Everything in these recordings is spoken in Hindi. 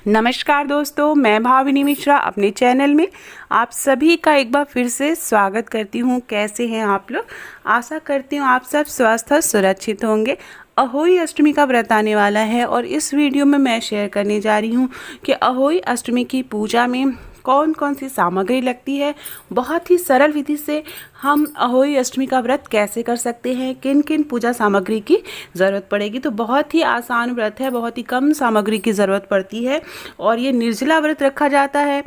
नमस्कार दोस्तों, मैं भाविनी मिश्रा अपने चैनल में आप सभी का एक बार फिर से स्वागत करती हूँ। कैसे हैं आप लोग? आशा करती हूँ आप सब स्वस्थ और सुरक्षित होंगे। अहोई अष्टमी का व्रत आने वाला है और इस वीडियो में मैं शेयर करने जा रही हूँ कि अहोई अष्टमी की पूजा में कौन कौन सी सामग्री लगती है। बहुत ही सरल विधि से हम अहोई अष्टमी का व्रत कैसे कर सकते हैं, किन किन पूजा सामग्री की ज़रूरत पड़ेगी। तो बहुत ही आसान व्रत है, बहुत ही कम सामग्री की ज़रूरत पड़ती है और ये निर्जला व्रत रखा जाता है।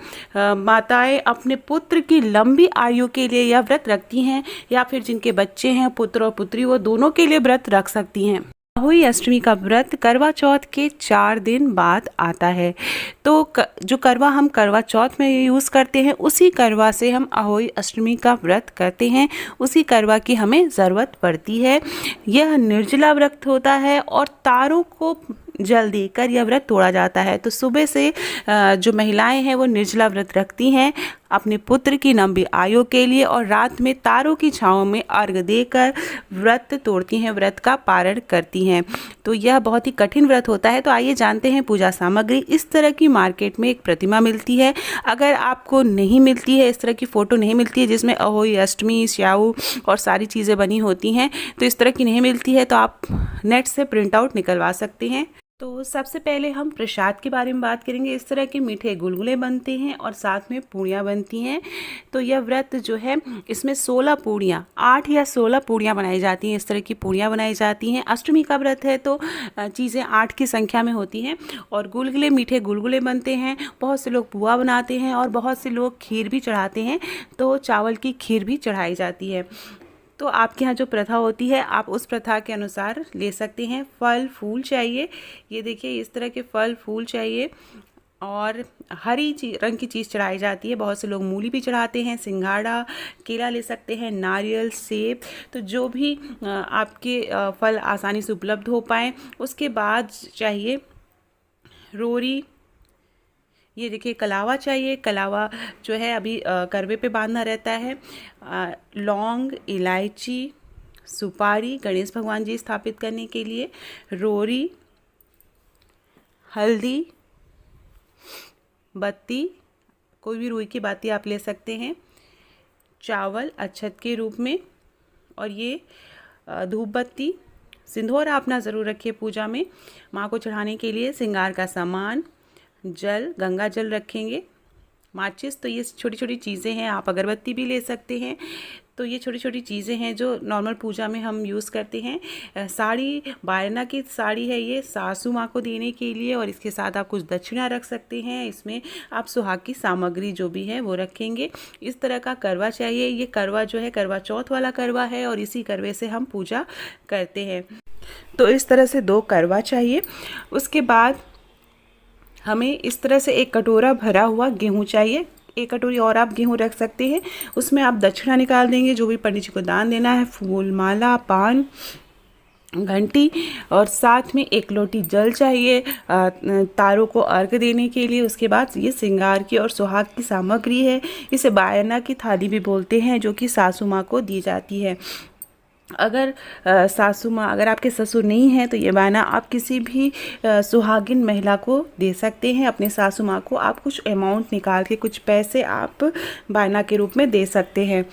माताएं अपने पुत्र की लंबी आयु के लिए यह व्रत रखती हैं या फिर जिनके बच्चे हैं, पुत्र और पुत्री, वो दोनों के लिए व्रत रख सकती हैं। अहोई अष्टमी का व्रत करवा चौथ के 4 दिन बाद आता है। तो जो करवा हम करवा चौथ में यूज़ करते हैं, उसी करवा से हम अहोई अष्टमी का व्रत करते हैं। उसी करवा की हमें ज़रूरत पड़ती है। यह निर्जला व्रत होता है और तारों को जल देकर यह व्रत तोड़ा जाता है। तो सुबह से जो महिलाएं हैं वो निर्जला व्रत रखती हैं अपने पुत्र की लंबी आयु के लिए और रात में तारों की छांव में अर्घ देकर व्रत तोड़ती हैं, व्रत का पारण करती हैं। तो यह बहुत ही कठिन व्रत होता है। तो आइए जानते हैं पूजा सामग्री। इस तरह की मार्केट में एक प्रतिमा मिलती है। अगर आपको नहीं मिलती है, इस तरह की फ़ोटो नहीं मिलती है जिसमें अहोई अष्टमी, स्याऊ और सारी चीज़ें बनी होती हैं, तो इस तरह की नहीं मिलती है तो आप नेट से प्रिंट आउट निकलवा सकते हैं। तो सबसे पहले हम प्रसाद के बारे में बात करेंगे। इस तरह के मीठे गुलगुले बनते हैं और साथ में पूड़ियाँ बनती हैं। तो यह व्रत जो है, इसमें 16 पूड़ियाँ, 8 या 16 पूड़ियाँ बनाई जाती हैं। इस तरह की पूड़ियाँ बनाई जाती हैं। अष्टमी का व्रत है तो चीज़ें 8 की संख्या में होती हैं और गुलगुले, मीठे गुलगुले बनते हैं। बहुत से लोग पुआ बनाते हैं और बहुत से लोग खीर भी चढ़ाते हैं। तो चावल की खीर भी चढ़ाई जाती है। तो आपके यहाँ जो प्रथा होती है आप उस प्रथा के अनुसार ले सकते हैं। फल फूल चाहिए, ये देखिए इस तरह के फल फूल चाहिए और हरी रंग की चीज़ चढ़ाई जाती है। बहुत से लोग मूली भी चढ़ाते हैं, सिंघाड़ा, केला ले सकते हैं, नारियल, सेब, तो जो भी आपके फल आसानी से उपलब्ध हो पाए। उसके बाद चाहिए रोरी, ये देखिए कलावा चाहिए। कलावा जो है अभी करवे पे बांधना रहता है। लौंग, इलायची, सुपारी गणेश भगवान जी स्थापित करने के लिए, रोरी, हल्दी, बत्ती, कोई भी रुई की बाती आप ले सकते हैं, चावल अक्षत के रूप में, और ये धूप बत्ती, सिंदूर अपना ज़रूर रखिए पूजा में। माँ को चढ़ाने के लिए श्रृंगार का सामान, जल, गंगा जल रखेंगे, माचिस। तो ये छोटी छोटी चीज़ें हैं। आप अगरबत्ती भी ले सकते हैं। तो ये छोटी छोटी चीज़ें हैं जो नॉर्मल पूजा में हम यूज़ करते हैं। साड़ी, बायना की साड़ी है ये, सासू माँ को देने के लिए, और इसके साथ आप कुछ दक्षिणा रख सकते हैं। इसमें आप सुहाग की सामग्री जो भी है वो रखेंगे। इस तरह का करवा चाहिए। ये करवा जो है करवा चौथ वाला करवा है और इसी करवे से हम पूजा करते हैं। तो इस तरह से 2 करवा चाहिए। उसके बाद हमें इस तरह से एक कटोरा भरा हुआ गेहूँ चाहिए। 1 कटोरी और आप गेहूँ रख सकते हैं। उसमें आप दक्षिणा निकाल देंगे, जो भी पंडित जी को दान देना है, फूल, माला, पान, घंटी, और साथ में 1 लोटी जल चाहिए तारों को अर्घ देने के लिए। उसके बाद ये श्रृंगार की और सुहाग की सामग्री है। इसे बायना की थाली भी बोलते हैं, जो कि सासू माँ को दी जाती है। अगर सासू माँ, अगर आपके ससुर नहीं हैं तो ये बायना आप किसी भी सुहागिन महिला को दे सकते हैं। अपने सासू माँ को आप कुछ अमाउंट निकाल के, कुछ पैसे आप बायना के रूप में दे सकते हैं।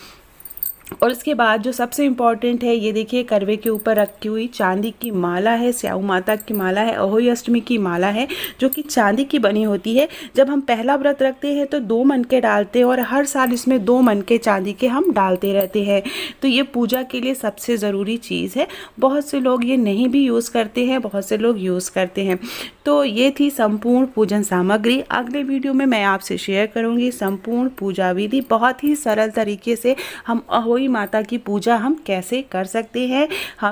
और इसके बाद जो सबसे इम्पॉर्टेंट है, ये देखिए करवे के ऊपर रखी हुई चांदी की माला है। स्याऊ माता की माला है, अहोई अष्टमी की माला है, जो कि चांदी की बनी होती है। जब हम पहला व्रत रखते हैं तो 2 मनके डालते हैं और हर साल इसमें 2 मनके चांदी के हम डालते रहते हैं। तो ये पूजा के लिए सबसे ज़रूरी चीज़ है। बहुत से लोग ये नहीं भी यूज़ करते हैं, बहुत से लोग यूज़ करते हैं। तो ये थी संपूर्ण पूजन सामग्री। अगले वीडियो में मैं आपसे शेयर करूँगी संपूर्ण पूजा विधि। बहुत ही सरल तरीके से हम अहोई माता की पूजा हम कैसे कर सकते हैं। हम